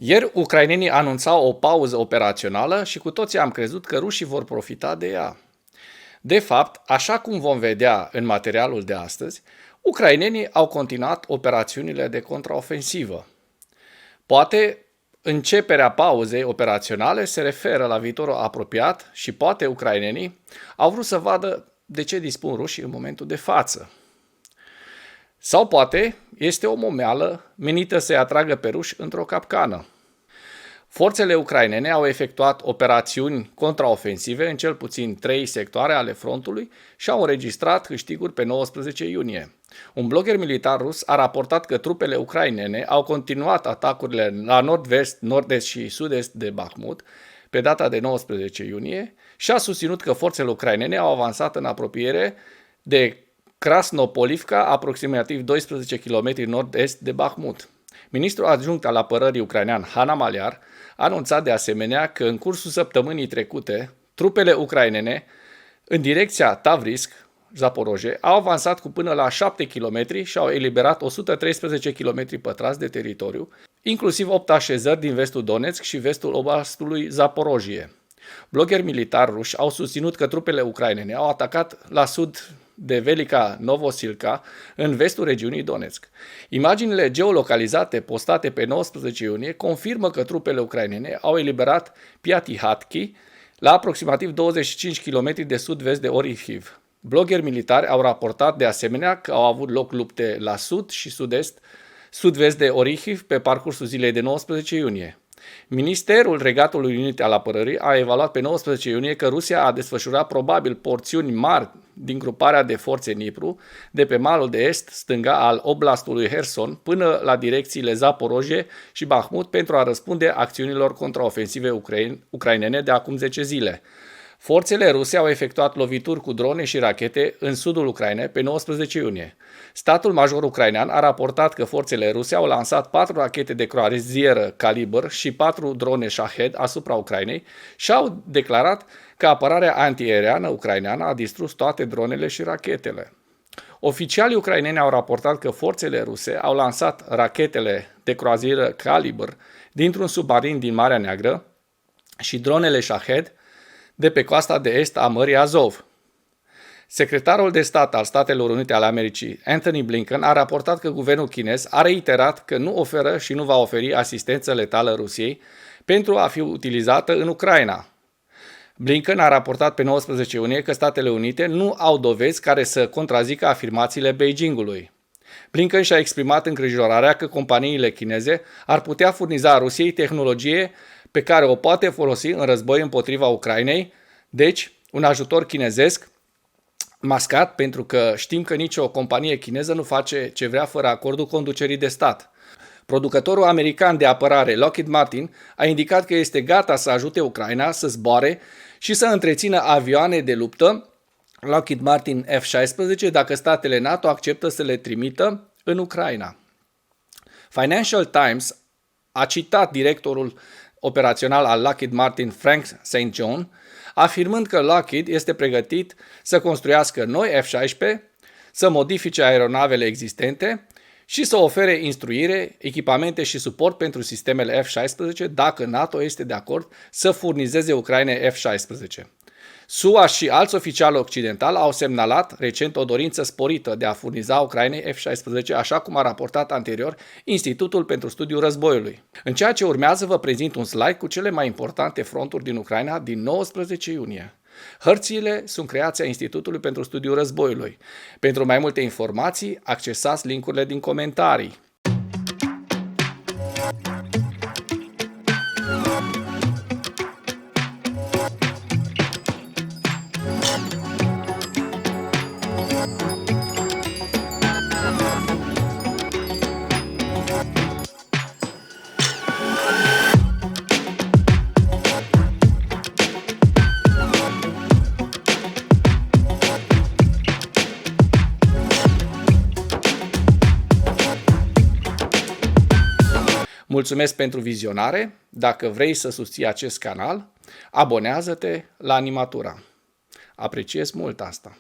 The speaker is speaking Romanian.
Ieri, ucrainenii anunțau o pauză operațională și cu toții am crezut că rușii vor profita de ea. De fapt, așa cum vom vedea în materialul de astăzi, ucrainenii au continuat operațiunile de contraofensivă. Poate începerea pauzei operaționale se referă la viitorul apropiat și poate ucrainenii au vrut să vadă de ce dispun rușii în momentul de față. Sau poate este o momeală menită să-i atragă pe ruși într-o capcană. Forțele ucrainene au efectuat operațiuni contraofensive în cel puțin 3 sectoare ale frontului și au înregistrat câștiguri pe 19 iunie. Un blogger militar rus a raportat că trupele ucrainene au continuat atacurile la nord-vest, nord-est și sud-est de Bakhmut pe data de 19 iunie și a susținut că forțele ucrainene au avansat în apropiere de Krasnopolivka, aproximativ 12 km nord-est de Bakhmut. Ministrul adjunct al apărării ucrainean, Hanna Maliar, a anunțat de asemenea că în cursul săptămânii trecute, trupele ucrainene, în direcția Tavrisk, Zaporozhe, au avansat cu până la 7 km și au eliberat 113 km pătrați de teritoriu, inclusiv 8 așezări din vestul Donetsk și vestul oblastului Zaporozhie. Bloggeri militari ruși au susținut că trupele ucrainene au atacat la sud de Velika Novosilka, în vestul regiunii Donetsk. Imaginile geolocalizate postate pe 19 iunie confirmă că trupele ucrainene au eliberat Piatihatki, la aproximativ 25 km de sud-vest de Orihiv. Bloggeri militari au raportat de asemenea că au avut loc lupte la sud și sud-vest de Orihiv pe parcursul zilei de 19 iunie. Ministerul Regatului Unit al Apărării a evaluat pe 19 iunie că Rusia a desfășurat probabil porțiuni mari din gruparea de forțe Dnipru de pe malul de est-stânga al oblastului Herson până la direcțiile Zaporozhye și Bakhmut pentru a răspunde acțiunilor contraofensive ucrainene de acum 10 zile. Forțele ruse au efectuat lovituri cu drone și rachete în sudul Ucrainei pe 19 iunie. Statul major ucrainean a raportat că forțele ruse au lansat 4 rachete de croazieră Kalibr și 4 drone Shahed asupra Ucrainei și au declarat că apărarea antiaeriană ucraineană a distrus toate dronele și rachetele. Oficialii ucraineni au raportat că forțele ruse au lansat rachetele de croazieră Kalibr dintr-un submarin din Marea Neagră și dronele Shahed de pe coasta de est a Mării Azov. Secretarul de stat al Statelor Unite ale Americii, Antony Blinken, a raportat că guvernul chinez a reiterat că nu oferă și nu va oferi asistență letală Rusiei pentru a fi utilizată în Ucraina. Blinken a raportat pe 19 iunie că Statele Unite nu au dovezi care să contrazică afirmațiile Beijingului. Blinken și-a exprimat îngrijorarea că companiile chineze ar putea furniza Rusiei tehnologie pe care o poate folosi în război împotriva Ucrainei, deci un ajutor chinezesc mascat, pentru că știm că nicio companie chineză nu face ce vrea fără acordul conducerii de stat. Producătorul american de apărare Lockheed Martin a indicat că este gata să ajute Ucraina să zboare și să întrețină avioane de luptă Lockheed Martin F-16 dacă statele NATO acceptă să le trimită în Ucraina. Financial Times a citat directorul operațional al Lockheed Martin, Frank St. John, afirmând că Lockheed este pregătit să construiască noi F-16, să modifice aeronavele existente și să ofere instruire, echipamente și suport pentru sistemele F-16 dacă NATO este de acord să furnizeze Ucrainei F-16. SUA și alți oficiali occidentali au semnalat recent o dorință sporită de a furniza Ucrainei F-16, așa cum a raportat anterior Institutul pentru Studiul Războiului. În ceea ce urmează vă prezint un slide cu cele mai importante fronturi din Ucraina din 19 iunie. Hărțile sunt creația Institutului pentru Studiul Războiului. Pentru mai multe informații, accesați linkurile din comentarii. Mulțumesc pentru vizionare. Dacă vrei să susții acest canal, abonează-te la Animatura. Apreciez mult asta.